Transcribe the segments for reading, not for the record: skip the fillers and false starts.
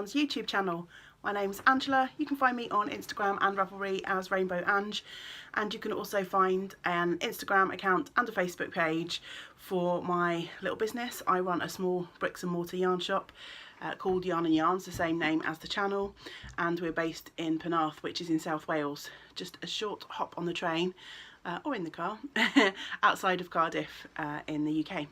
Yarns YouTube channel. My name's Angela. You can find me on Instagram and Ravelry as Rainbow Ange, and you can also find an Instagram account and a Facebook page for my little business. I run a small bricks and mortar yarn shop called Yarn and Yarns, the same name as the channel, and we're based in Penarth, which is in South Wales, just a short hop on the train or in the car outside of Cardiff in the UK.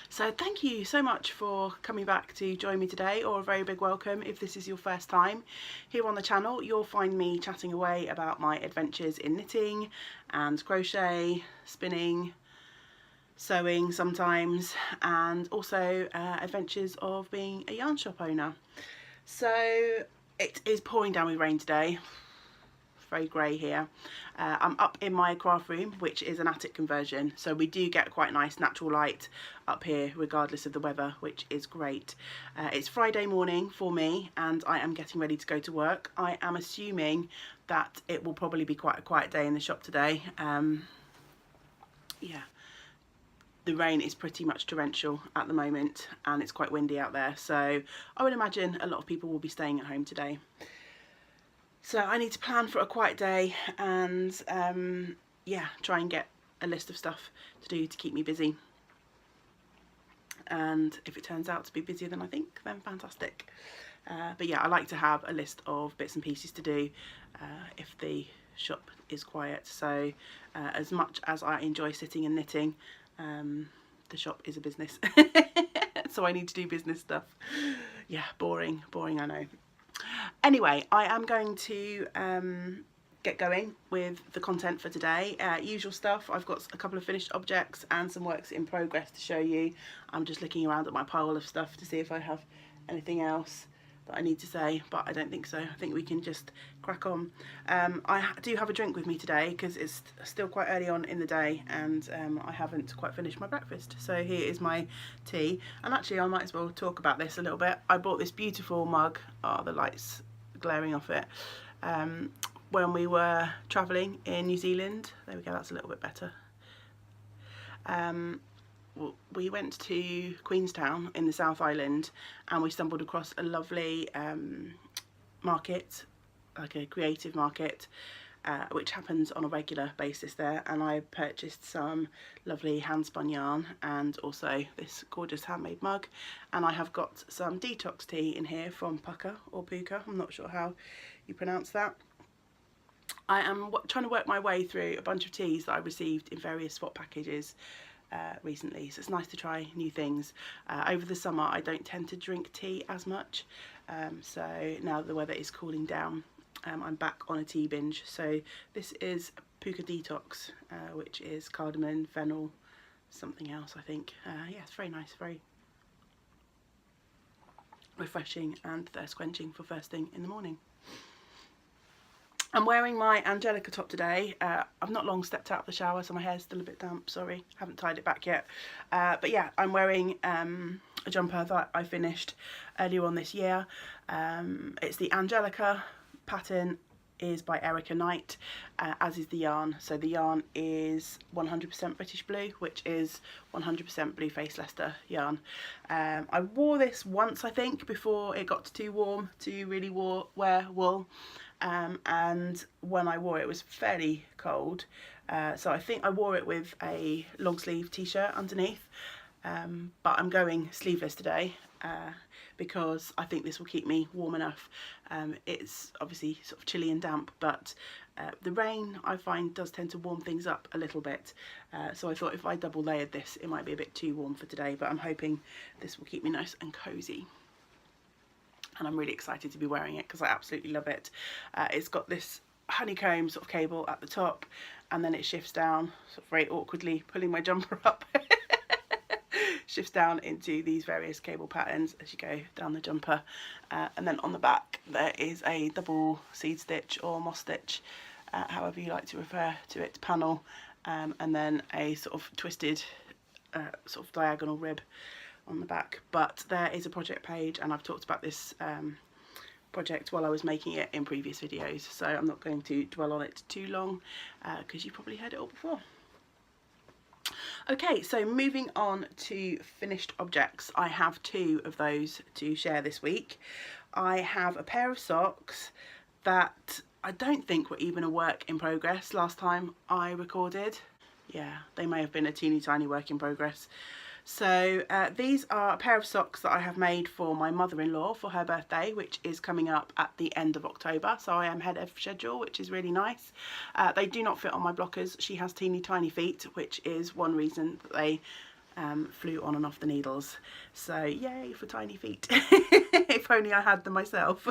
So thank you so much for coming back to join me today, or a very big welcome if this is your first time here on the channel. You'll find me chatting away about my adventures in knitting and crochet, spinning, sewing sometimes, and also adventures of being a yarn shop owner. So it is pouring down with rain today. Very grey here. I'm up in my craft room, which is an attic conversion, so we do get quite nice natural light up here regardless of the weather, which is great. It's Friday morning for me and I am getting ready to go to work. I am assuming that it will probably be quite a quiet day in the shop today. Yeah, the rain is pretty much torrential at the moment and it's quite windy out there, so I would imagine a lot of people will be staying at home today. So I need to plan for a quiet day and yeah, try and get a list of stuff to do to keep me busy. And if it turns out to be busier than I think, then fantastic. But yeah, I like to have a list of bits and pieces to do if the shop is quiet. So as much as I enjoy sitting and knitting, the shop is a business. So I need to do business stuff. Yeah, boring, I know. Anyway, I am going to get going with the content for today. Usual stuff. I've got a couple of finished objects and some works in progress to show you. I'm just looking around at my pile of stuff to see if I have anything else that I need to say, but I don't think so. I think we can just crack on. I do have a drink with me today because it's still quite early on in the day and I haven't quite finished my breakfast. So here is my tea, and actually I might as well talk about this a little bit. I bought this beautiful mug. Oh, the light's glaring off it. When we were travelling in New Zealand. There we go, that's a little bit better. We went to Queenstown in the South Island and we stumbled across a lovely market, like a creative market, which happens on a regular basis there, and I purchased some lovely hand spun yarn and also this gorgeous handmade mug, and I have got some detox tea in here from Puka or Puka, I'm not sure how you pronounce that. I am trying to work my way through a bunch of teas that I received in various swap packages recently, so it's nice to try new things. Over the summer I don't tend to drink tea as much, so now the weather is cooling down, I'm back on a tea binge. So this is Puka Detox, which is cardamom, fennel, something else I think. Yeah, it's very nice, very refreshing and thirst quenching for first thing in the morning. I'm wearing my Angelica top today. I've not long stepped out of the shower, so my hair's still a bit damp, sorry, haven't tied it back yet. But yeah, I'm wearing a jumper that I finished earlier on this year. It's the Angelica, pattern is by Erica Knight, as is the yarn. So the yarn is 100% British Blue, which is 100% Blue Face Leicester yarn. I wore this once, I think, before it got too warm to really wear wool. And when I wore it, it was fairly cold, so I think I wore it with a long sleeve t-shirt underneath, but I'm going sleeveless today because I think this will keep me warm enough. It's obviously sort of chilly and damp, but the rain I find does tend to warm things up a little bit, so I thought if I double layered this it might be a bit too warm for today, but I'm hoping this will keep me nice and cozy. And I'm really excited to be wearing it because I absolutely love it. It's got this honeycomb sort of cable at the top, and then it shifts down, sort of very awkwardly pulling my jumper up, shifts down into these various cable patterns as you go down the jumper. And then on the back there is a double seed stitch or moss stitch, however you like to refer to it, panel, and then a sort of twisted sort of diagonal rib on the back. But there is a project page and I've talked about this project while I was making it in previous videos, so I'm not going to dwell on it too long because you've probably heard it all before. Okay, so moving on to finished objects. I have 2 of those to share this week. I have a pair of socks that I don't think were even a work in progress last time I recorded. Yeah, they may have been a teeny tiny work in progress. So these are a pair of socks that I have made for my mother-in-law for her birthday, which is coming up at the end of October. So I am ahead of schedule, which is really nice. They do not fit on my blockers. She has teeny tiny feet, which is one reason that they flew on and off the needles. So yay for tiny feet. If only I had them myself.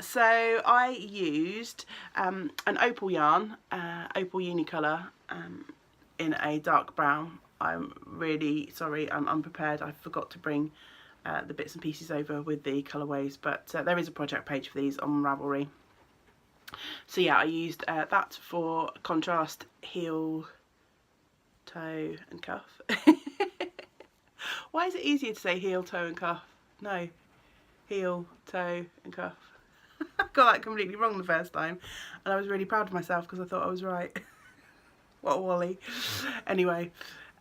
So I used an opal yarn, opal unicolor, in a dark brown. I'm really sorry, I'm unprepared. I forgot to bring the bits and pieces over with the colourways, but there is a project page for these on Ravelry. So yeah, I used that for contrast heel, toe and cuff. Why is it easier to say heel, toe and cuff? No, heel, toe and cuff. I got that completely wrong the first time and I was really proud of myself because I thought I was right. What a wally. Anyway,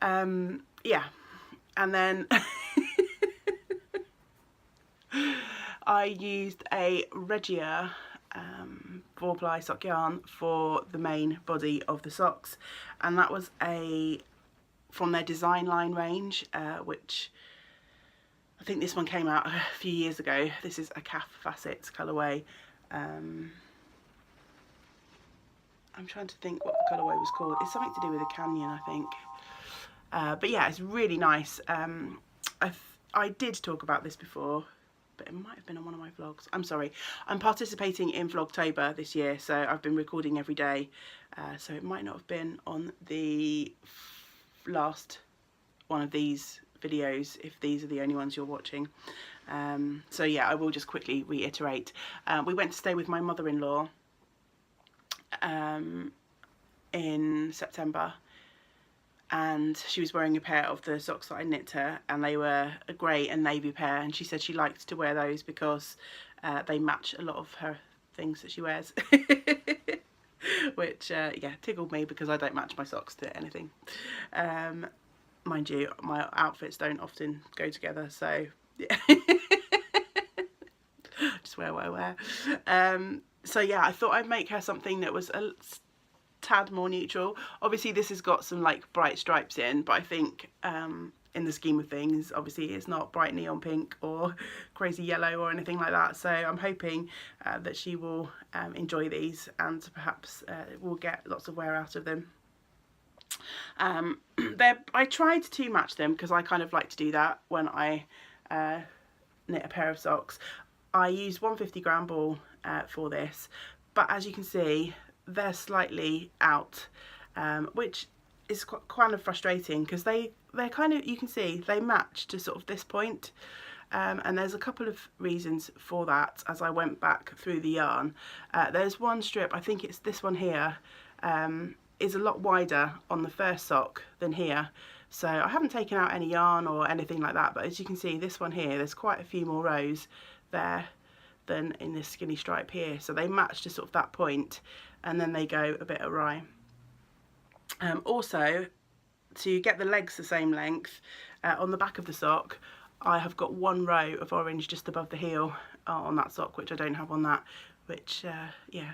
yeah, and then I used a Regia 4-ply sock yarn for the main body of the socks, and that was from their design line range, which I think this one came out a few years ago. This is a calf facets colourway. I'm trying to think what the colourway was called. It's something to do with a canyon, I think. But yeah, it's really nice. I did talk about this before, but it might have been on one of my vlogs. I'm sorry. I'm participating in Vlogtober this year, so I've been recording every day. So it might not have been on the last one of these videos, if these are the only ones you're watching. So yeah, I will just quickly reiterate. We went to stay with my mother-in-law in September, and she was wearing a pair of the socks that I knit her, and they were a grey and navy pair, and she said she liked to wear those because they match a lot of her things that she wears. Which yeah, tickled me because I don't match my socks to anything. Mind you, my outfits don't often go together, so yeah. Just wear what I wear. So yeah, I thought I'd make her something that was a tad more neutral. Obviously this has got some like bright stripes in, but I think in the scheme of things, obviously it's not bright neon pink or crazy yellow or anything like that. So I'm hoping that she will enjoy these, and perhaps we'll get lots of wear out of them. I tried to match them because I kind of like to do that when I knit a pair of socks. I used 150-gram ball for this, but as you can see they're slightly out, which is kind of frustrating because they're kind of, you can see they match to sort of this point, and there's a couple of reasons for that as I went back through the yarn. There's one strip, I think it's this one here, is a lot wider on the first sock than here. So I haven't taken out any yarn or anything like that, but as you can see this one here, there's quite a few more rows there than in this skinny stripe here. So they match to sort of that point, and then they go a bit awry. Also, to get the legs the same length, on the back of the sock I have got one row of orange just above the heel on that sock, which I don't have on that, which yeah,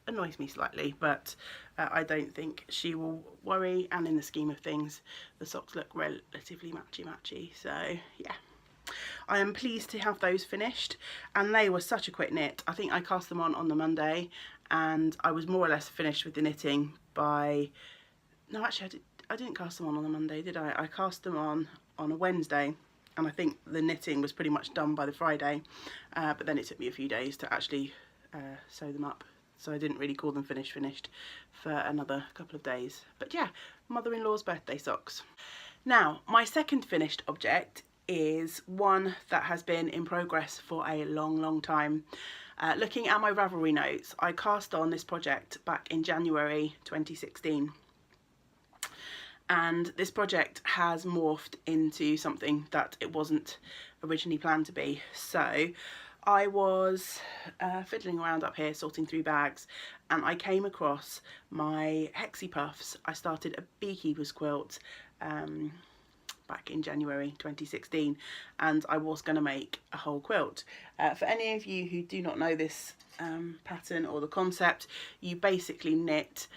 annoys me slightly, but I don't think she will worry, and in the scheme of things the socks look relatively matchy, so yeah. I am pleased to have those finished, and they were such a quick knit. I think I cast them on the Monday, and I was more or less finished with the knitting by, no actually I didn't cast them on the Monday, did I? I cast them on a Wednesday, and I think the knitting was pretty much done by the Friday, but then it took me a few days to actually sew them up, so I didn't really call them finished for another couple of days. But yeah, mother-in-law's birthday socks. Now my second finished object is one that has been in progress for a long time. Looking at my Ravelry notes, I cast on this project back in January 2016, and this project has morphed into something that it wasn't originally planned to be. So I was fiddling around up here sorting through bags, and I came across my Hexie Puffs. I started a beekeeper's quilt back in January 2016, and I was going to make a whole quilt. For any of you who do not know this pattern or the concept, you basically knit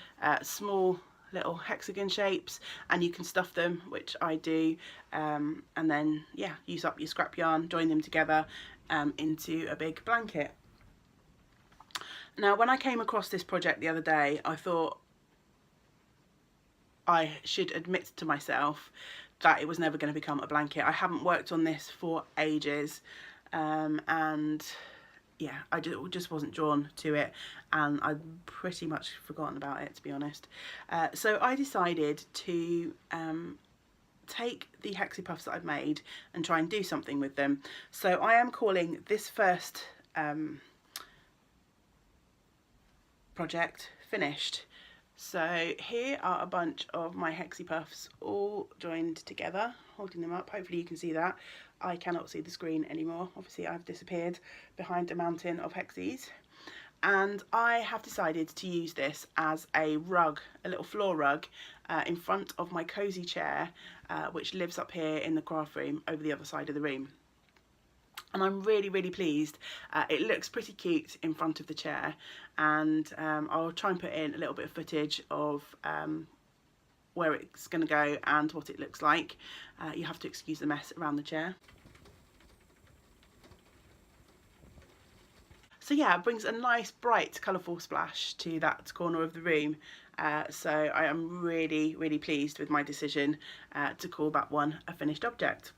small little hexagon shapes, and you can stuff them, which I do, and then yeah, use up your scrap yarn, join them together into a big blanket. Now, when I came across this project the other day, I thought I should admit to myself that it was never going to become a blanket. I haven't worked on this for ages, and yeah, I just wasn't drawn to it, and I'd pretty much forgotten about it, to be honest. So I decided to take the Hexie Puffs that I've made and try and do something with them. So I am calling this first project finished. So here are a bunch of my Hexie Puffs all joined together, holding them up. Hopefully you can see that. I cannot see the screen anymore. Obviously I've disappeared behind a mountain of Hexies. And I have decided to use this as a rug, a little floor rug, in front of my cosy chair, which lives up here in the craft room over the other side of the room. And I'm really, really pleased. It looks pretty cute in front of the chair, and I'll try and put in a little bit of footage of where it's going to go and what it looks like. You have to excuse the mess around the chair. So yeah, it brings a nice bright colourful splash to that corner of the room. So I am really, really pleased with my decision to call that one a finished object.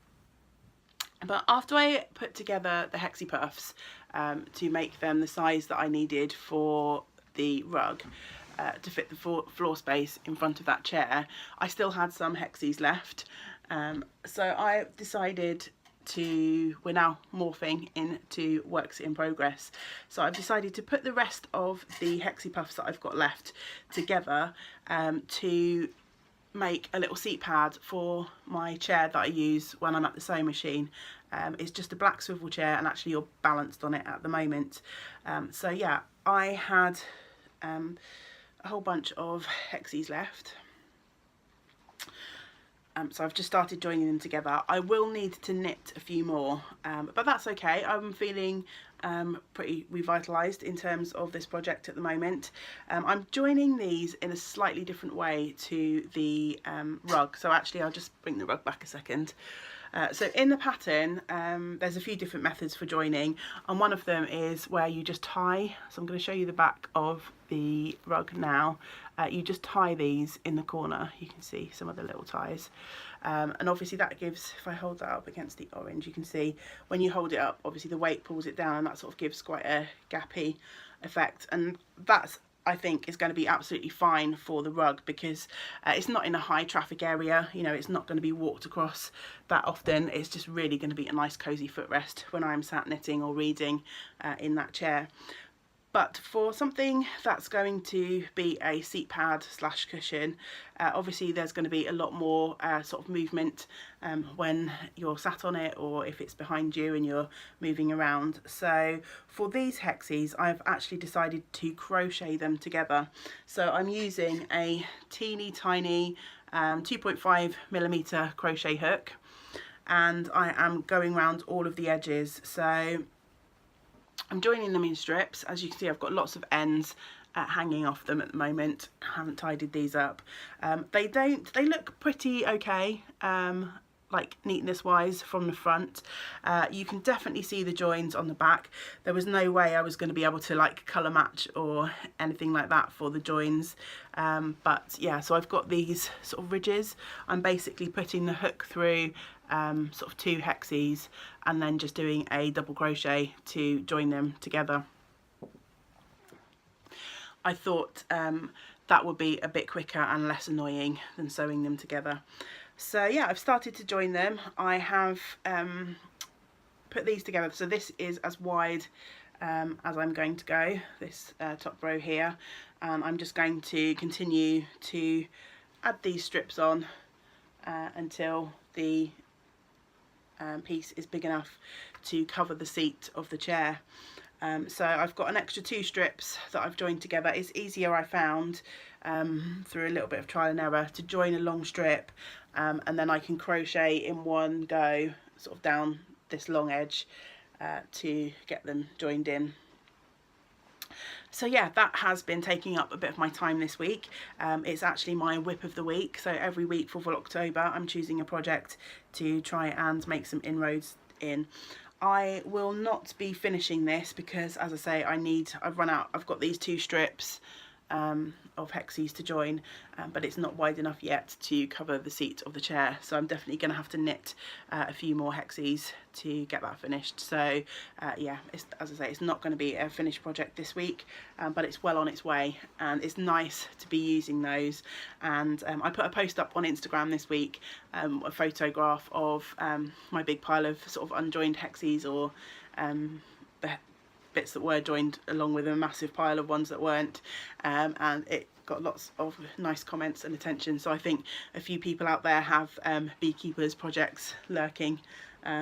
But after I put together the Hexie Puffs to make them the size that I needed for the rug, to fit the floor space in front of that chair, I still had some Hexies left. So I decided we're now morphing into works in progress. So I've decided to put the rest of the Hexie Puffs that I've got left together to make a little seat pad for my chair that I use when I'm at the sewing machine. It's just a black swivel chair, and actually you're balanced on it at the moment. So yeah, I had a whole bunch of Hexies left. So I've just started joining them together. I will need to knit a few more, but that's okay. I'm feeling pretty revitalised in terms of this project at the moment. I'm joining these in a slightly different way to the rug. So actually I'll just bring the rug back a second. So in the pattern, there's a few different methods for joining, and one of them is where you just tie. So I'm going to show you the back of the rug now. You just tie these in the corner. You can see some of the little ties, and obviously that gives, if I hold that up against the orange, you can see when you hold it up, obviously the weight pulls it down, and that sort of gives quite a gappy effect, and that's, I think, is going to be absolutely fine for the rug, because it's not in a high traffic area. You know, it's not going to be walked across that often. It's just really going to be a nice cozy footrest when I'm sat knitting or reading in that chair. But for something that's going to be a seat pad slash cushion, obviously there's going to be a lot more sort of movement when you're sat on it, or if it's behind you and you're moving around. So for these Hexies, I've actually decided to crochet them together. So I'm using a teeny tiny 2.5mm crochet hook, and I am going around all of the edges. So I'm joining them in strips. As you can see, I've got lots of ends hanging off them at the moment. I haven't tidied these up. They look pretty okay, like neatness wise from the front. You can definitely see the joins on the back. There was no way I was going to be able to like colour match or anything like that for the joins. But yeah, so I've got these sort of ridges. I'm basically putting the hook through sort of 2 Hexies, and then just doing a double crochet to join them together. I thought that would be a bit quicker and less annoying than sewing them together. So yeah, I've started to join them. I have put these together. So this is as wide as I'm going to go, this top row here, and I'm just going to continue to add these strips on until the piece is big enough to cover the seat of the chair. So I've got an extra 2 strips that I've joined together. It's easier, I found, through a little bit of trial and error, to join a long strip, and then I can crochet in one go sort of down this long edge to get them joined in. So yeah, that has been taking up a bit of my time this week. It's actually my whip of the week, so every week for October I'm choosing a project to try and make some inroads in. I will not be finishing this because, as I say, I've run out. I've got these 2 strips of hexes to join, but it's not wide enough yet to cover the seat of the chair, so I'm definitely going to have to knit a few more hexes to get that finished. So yeah, as I say, it's not going to be a finished project this week, but it's well on its way, and it's nice to be using those. And I put a post up on Instagram this week, a photograph of my big pile of sort of unjoined hexes, or bits that were joined, along with a massive pile of ones that weren't, and it got lots of nice comments and attention. So I think a few people out there have beekeepers projects lurking,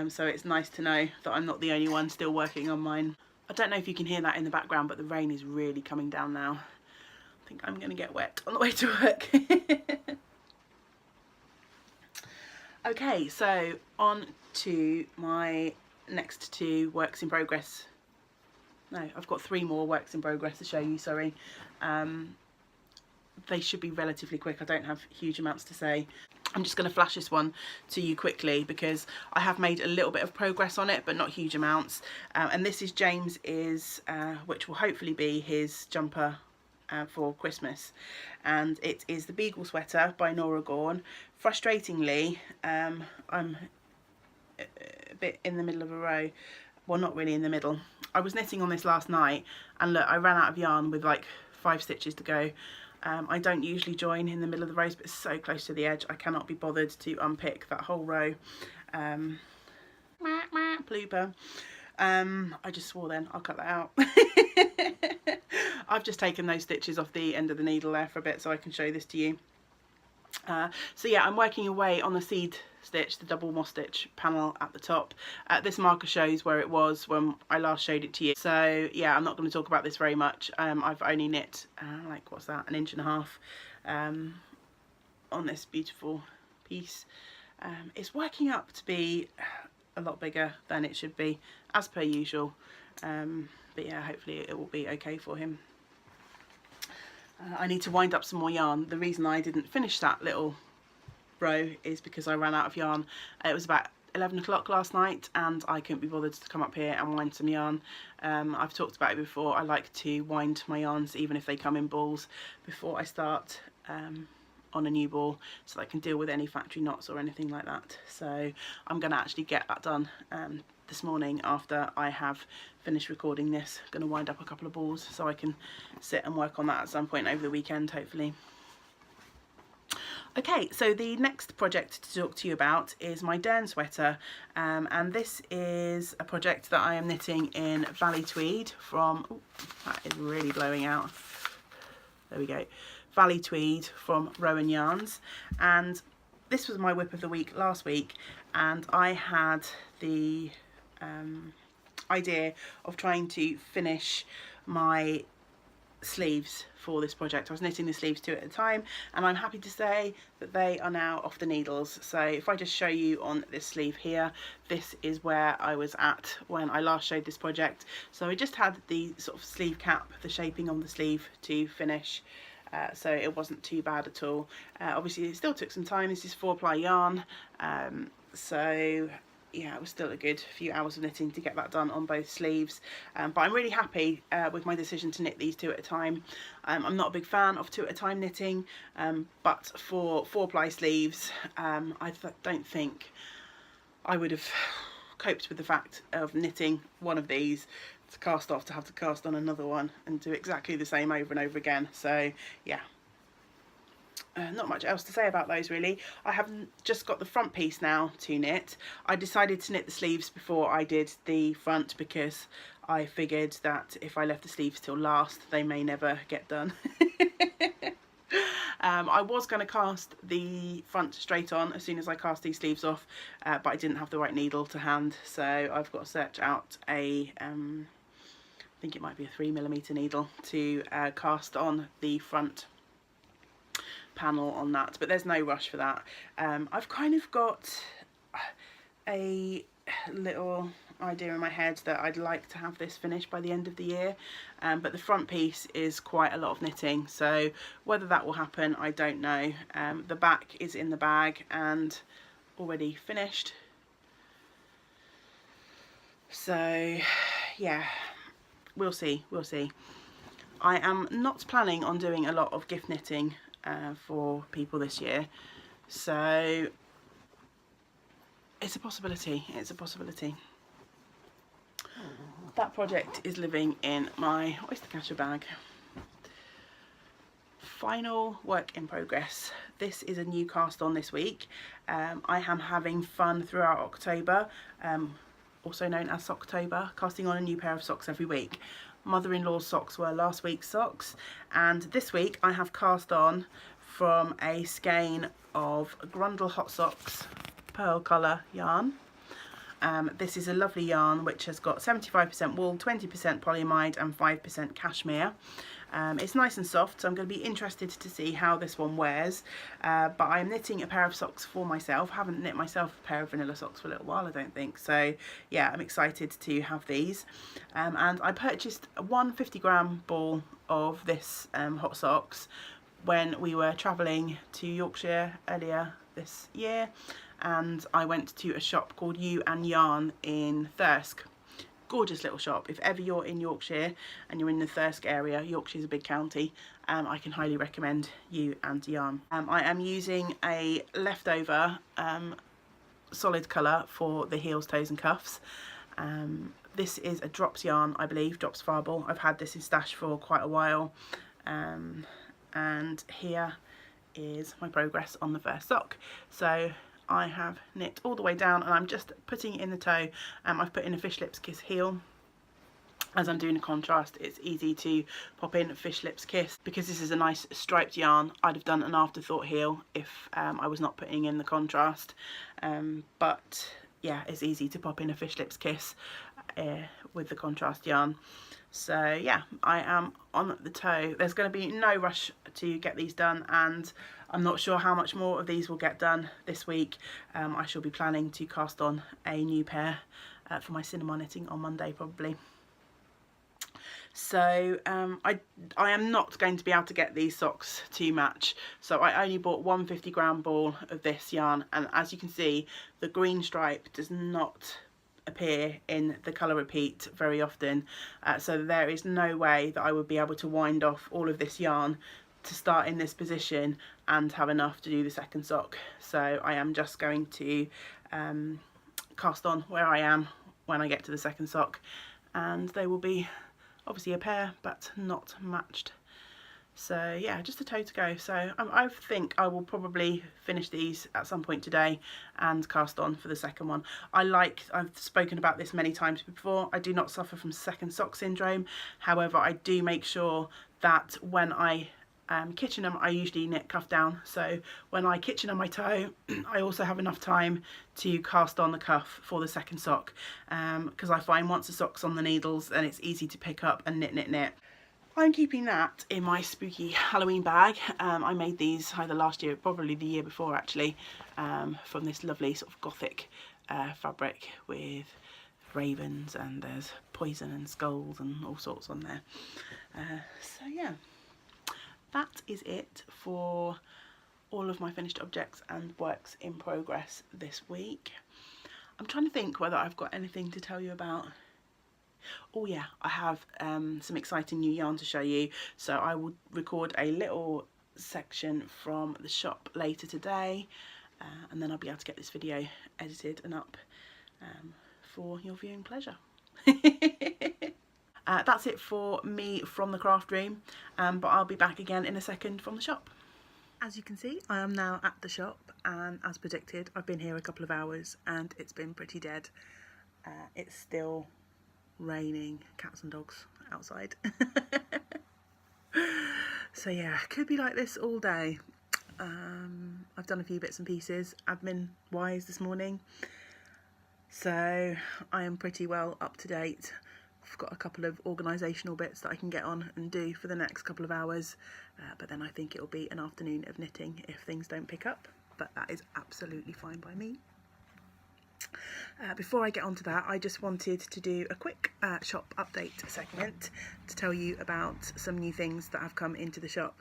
so it's nice to know that I'm not the only one still working on mine. I don't know if you can hear that in the background, but the rain is really coming down now. I think I'm going to get wet on the way to work. Okay, so on to my next 2 works in progress. No, I've got 3 more works in progress to show you, sorry. They should be relatively quick. I don't have huge amounts to say. I'm just going to flash this one to you quickly because I have made a little bit of progress on it, but not huge amounts. And this is James's, which will hopefully be his jumper for Christmas. And it is the Beagle Sweater by Nora Gorn. Frustratingly, I'm a bit in the middle of a row. Well, not really in the middle. I was knitting on this last night, and look, I ran out of yarn with like 5 stitches to go. I don't usually join in the middle of the rows, but it's so close to the edge I cannot be bothered to unpick that whole row. Blooper. I just swore then, I'll cut that out. I've just taken those stitches off the end of the needle there for a bit so I can show this to you. So yeah, I'm working away on the seed stitch, the double moss stitch panel at the top. This marker shows where it was when I last showed it to you. So yeah, I'm not going to talk about this very much. I've only knit like, what's that, 1.5 inches on this beautiful piece. It's working up to be a lot bigger than it should be, as per usual, but yeah, hopefully it will be okay for him. I need to wind up some more yarn. The reason I didn't finish that little row is because I ran out of yarn. It was about 11 o'clock last night and I couldn't be bothered to come up here and wind some yarn. I've talked about it before, I like to wind my yarns even if they come in balls before I start on a new ball, so I can deal with any factory knots or anything like that. So I'm going to actually get that done this morning after I have finished recording this. I'm going to wind up a couple of balls so I can sit and work on that at some point over the weekend, hopefully. Okay, so the next project to talk to you about is my Dern sweater, and this is a project that I am knitting in Valley Tweed from, ooh, that is really blowing out, there we go, Valley Tweed from Rowan Yarns. And this was my whip of the week last week, and I had the idea of trying to finish my sleeves for this project. I was knitting the sleeves 2 at a time, and I'm happy to say that they are now off the needles. So if I just show you on this sleeve here, this is where I was at when I last showed this project. So I just had the sort of sleeve cap, the shaping on the sleeve to finish, so it wasn't too bad at all. Obviously it still took some time. This is 4-ply yarn, so yeah, it was still a good few hours of knitting to get that done on both sleeves, but I'm really happy with my decision to knit these 2 at a time. I'm not a big fan of 2 at a time knitting, but for 4-ply sleeves, I don't think I would have coped with the fact of knitting one of these to cast off, to have to cast on another one and do exactly the same over and over again. So yeah, not much else to say about those really. I have just got the front piece now to knit. I decided to knit the sleeves before I did the front because I figured that if I left the sleeves till last, they may never get done. I was going to cast the front straight on as soon as I cast these sleeves off, but I didn't have the right needle to hand, so I've got to search out a I think it might be a 3mm needle to cast on the front panel on that, but there's no rush for that. I've kind of got a little idea in my head that I'd like to have this finished by the end of the year, but the front piece is quite a lot of knitting, so whether that will happen I don't know. The back is in the bag and already finished, so yeah, we'll see. I am not planning on doing a lot of gift knitting for people this year, so it's a possibility. That project is living in my oyster catcher bag. Final work in progress. This is a new cast on this week. I am having fun throughout October, also known as Socktober, casting on a new pair of socks every week. Mother-in-law's socks were last week's socks, and this week I have cast on from a skein of Grundle Hot Socks pearl colour yarn. This is a lovely yarn which has got 75% wool, 20% polyamide and 5% cashmere. It's nice and soft, so I'm going to be interested to see how this one wears, but I'm knitting a pair of socks for myself. I haven't knit myself a pair of vanilla socks for a little while, I don't think, so yeah, I'm excited to have these. And I purchased one 50-gram ball of this hot socks when we were travelling to Yorkshire earlier this year, and I went to a shop called You and Yarn in Thirsk. Gorgeous little shop. If ever you're in Yorkshire and you're in the Thirsk area, Yorkshire's a big county, I can highly recommend You and Yarn. I am using a leftover solid colour for the heels, toes and cuffs. This is a Drops yarn, I believe, Drops Farball. I've had this in stash for quite a while, and here is my progress on the first sock. So I have knit all the way down and I'm just putting it in the toe. I've put in a Fish Lips Kiss heel. As I'm doing a contrast, it's easy to pop in Fish Lips Kiss. Because this is a nice striped yarn, I'd have done an afterthought heel if I was not putting in the contrast, but yeah, it's easy to pop in a Fish Lips Kiss with the contrast yarn. So yeah, I am on the toe. There's going to be no rush to get these done, and I'm not sure how much more of these will get done this week. I shall be planning to cast on a new pair for my cinema knitting on Monday probably. So I am not going to be able to get these socks to match, so I only bought one 50-gram ball of this yarn, and as you can see, the green stripe does not appear in the colour repeat very often, so there is no way that I would be able to wind off all of this yarn to start in this position and have enough to do the second sock. So I am just going to cast on where I am when I get to the second sock, and they will be obviously a pair but not matched. So yeah, just a toe to go. So I think I will probably finish these at some point today and cast on for the second one. I've spoken about this many times before, I do not suffer from second sock syndrome. However, I do make sure that when I kitchen them, I usually knit cuff down, so when I kitchen on my toe I also have enough time to cast on the cuff for the second sock, because I find once the sock's on the needles then it's easy to pick up and knit. I'm keeping that in my spooky Halloween bag. I made these either last year, probably the year before actually, from this lovely sort of gothic fabric with ravens, and there's poison and skulls and all sorts on there. So yeah, that is it for all of my finished objects and works in progress this week. I'm trying to think whether I've got anything to tell you about. Oh yeah, I have some exciting new yarn to show you, so I will record a little section from the shop later today, and then I'll be able to get this video edited and up for your viewing pleasure. That's it for me from the craft room, but I'll be back again in a second from the shop. As you can see, I am now at the shop, and as predicted, I've been here a couple of hours and it's been pretty dead. It's still raining cats and dogs outside. So So yeah, could be like this all day. I've done a few bits and pieces admin wise this morning, so I am pretty well up to date. I've got a couple of organisational bits that I can get on and do for the next couple of hours, but then I think it'll be an afternoon of knitting if things don't pick up, but that is absolutely fine by me. Before I get on to that, I just wanted to do a quick shop update segment to tell you about some new things that have come into the shop.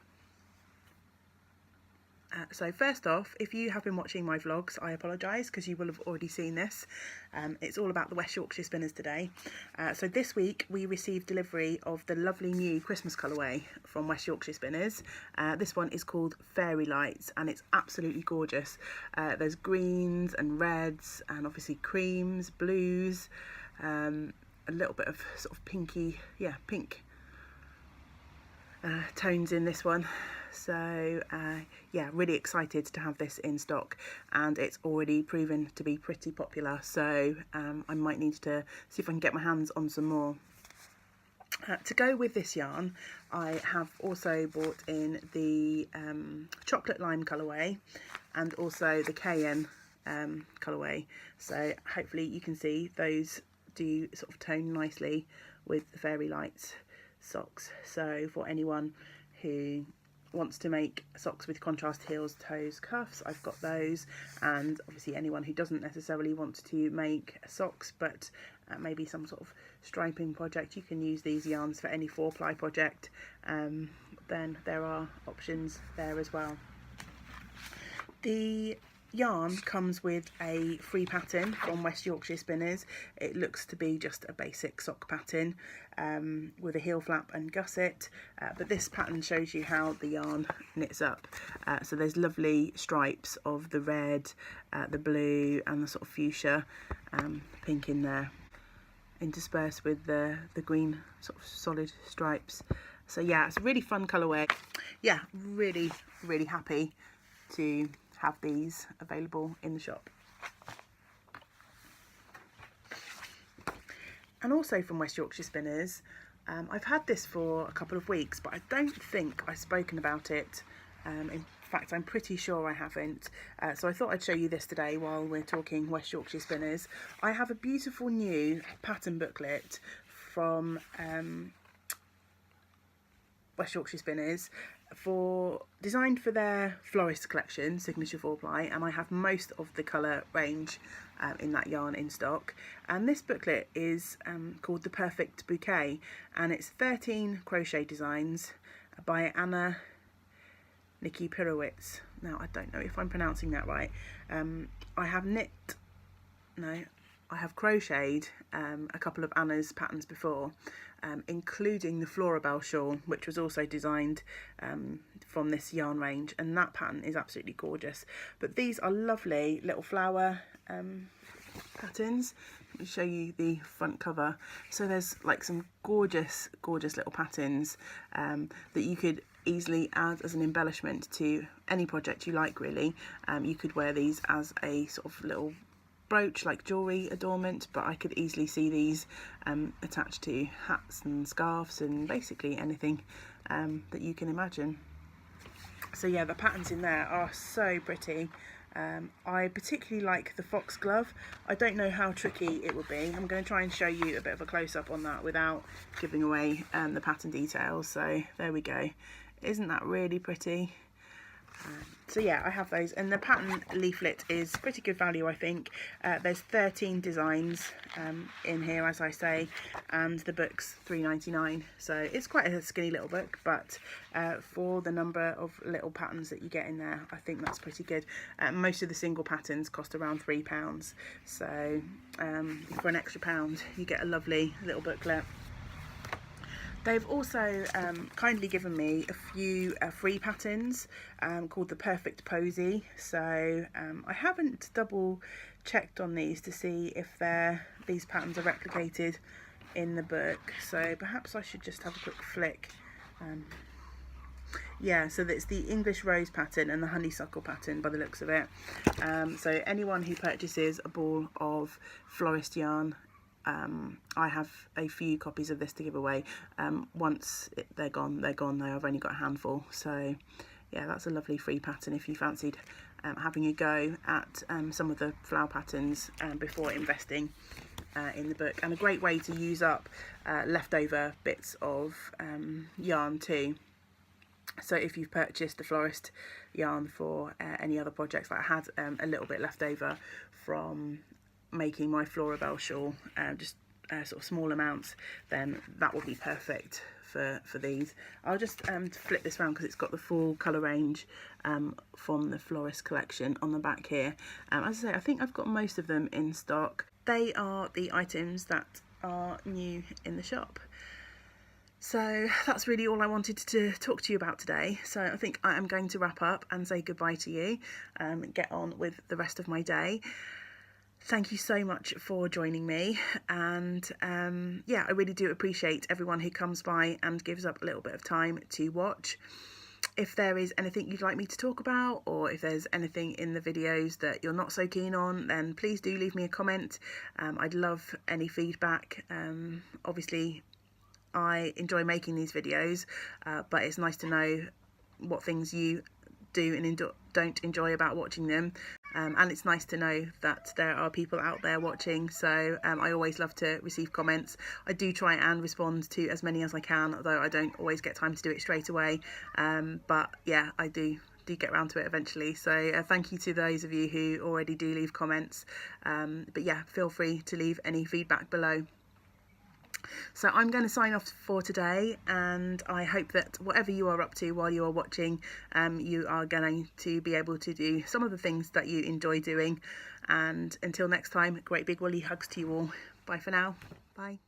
So first off, if you have been watching my vlogs, I apologise because you will have already seen this. It's all about the West Yorkshire Spinners today. So this week we received delivery of the lovely new Christmas colourway from West Yorkshire Spinners. This one is called Fairy Lights and it's absolutely gorgeous. There's greens and reds and obviously creams, blues, a little bit of sort of pinky, pink tones in this one. So yeah, really excited to have this in stock, and it's already proven to be pretty popular, so I might need to see if I can get my hands on some more. To go with this yarn, I have also bought in the chocolate lime colourway and also the cayenne colourway, so hopefully you can see those do sort of tone nicely with the Fairy Lights socks. So for anyone who wants to make socks with contrast heels, toes, cuffs, I've got those, and obviously anyone who doesn't necessarily want to make socks but maybe some sort of striping project, you can use these yarns for any 4-ply project, then there are options there as well. The yarn comes with a free pattern from West Yorkshire Spinners. It looks to be just a basic sock pattern with a heel flap and gusset, but this pattern shows you how the yarn knits up. So there's lovely stripes of the red, the blue and the sort of fuchsia pink in there, interspersed with the green sort of solid stripes. So yeah, it's a really fun colourway. Yeah, really happy to have these available in the shop. And also from West Yorkshire Spinners, I've had this for a couple of weeks, but I don't think I've spoken about it. In fact, I'm pretty sure I haven't. So I thought I'd show you this today while we're talking West Yorkshire Spinners. I have a beautiful new pattern booklet from West Yorkshire Spinners, designed for their florist collection, Signature 4-ply, and I have most of the colour range in that yarn in stock. And this booklet is called The Perfect Bouquet, and it's 13 crochet designs by Anna Nikki Pirowitz. Now I don't know if I'm pronouncing that right. I have crocheted a couple of Anna's patterns before, including the Florabelle shawl, which was also designed from this yarn range, and that pattern is absolutely gorgeous. But these are lovely little flower patterns. Let me show you the front cover. So there's like some gorgeous little patterns that you could easily add as an embellishment to any project you like, really. You could wear these as a sort of little brooch, like jewellery adornment, but I could easily see these attached to hats and scarves and basically anything that you can imagine. So yeah, the patterns in there are so pretty. I particularly like the foxglove. I don't know how tricky it would be. I'm going to try and show you a bit of a close-up on that without giving away the pattern details. So there we go. Isn't that really pretty? So yeah, I have those, and the pattern leaflet is pretty good value, I think. There's 13 designs in here, as I say, and the book's £3.99, so it's quite a skinny little book, but for the number of little patterns that you get in there, I think that's pretty good. Most of the single patterns cost around £3, so for an extra £1 you get a lovely little booklet. They've also kindly given me a few free patterns called the Perfect Posy. So I haven't double checked on these to see if these patterns are replicated in the book. So perhaps I should just have a quick flick. Yeah, so that's the English Rose pattern and the Honeysuckle pattern by the looks of it. So anyone who purchases a ball of florist yarn I have a few copies of this to give away. Once they're gone, they're gone. I've only got a handful. So yeah, that's a lovely free pattern if you fancied having a go at some of the flower patterns before investing in the book, and a great way to use up leftover bits of yarn too. So if you've purchased the florist yarn for any other projects, like I had a little bit left over from making my Florabelle shawl, just sort of small amounts, then that will be perfect for these. I'll just flip this around because it's got the full colour range from the florist collection on the back here. As I say, I think I've got most of them in stock. They are the items that are new in the shop. So that's really all I wanted to talk to you about today. So I think I am going to wrap up and say goodbye to you and get on with the rest of my day. Thank you so much for joining me, and yeah, I really do appreciate everyone who comes by and gives up a little bit of time to watch. If there is anything you'd like me to talk about, or if there's anything in the videos that you're not so keen on, then please do leave me a comment. I'd love any feedback. Obviously I enjoy making these videos, but it's nice to know what things you do and don't enjoy about watching them, and it's nice to know that there are people out there watching. So I always love to receive comments. I do try and respond to as many as I can, although I don't always get time to do it straight away, but yeah, I do get around to it eventually. So thank you to those of you who already do leave comments, but yeah, feel free to leave any feedback below. So I'm going to sign off for today, and I hope that whatever you are up to while you are watching, you are going to be able to do some of the things that you enjoy doing. And until next time, great big woolly hugs to you all. Bye for now. Bye.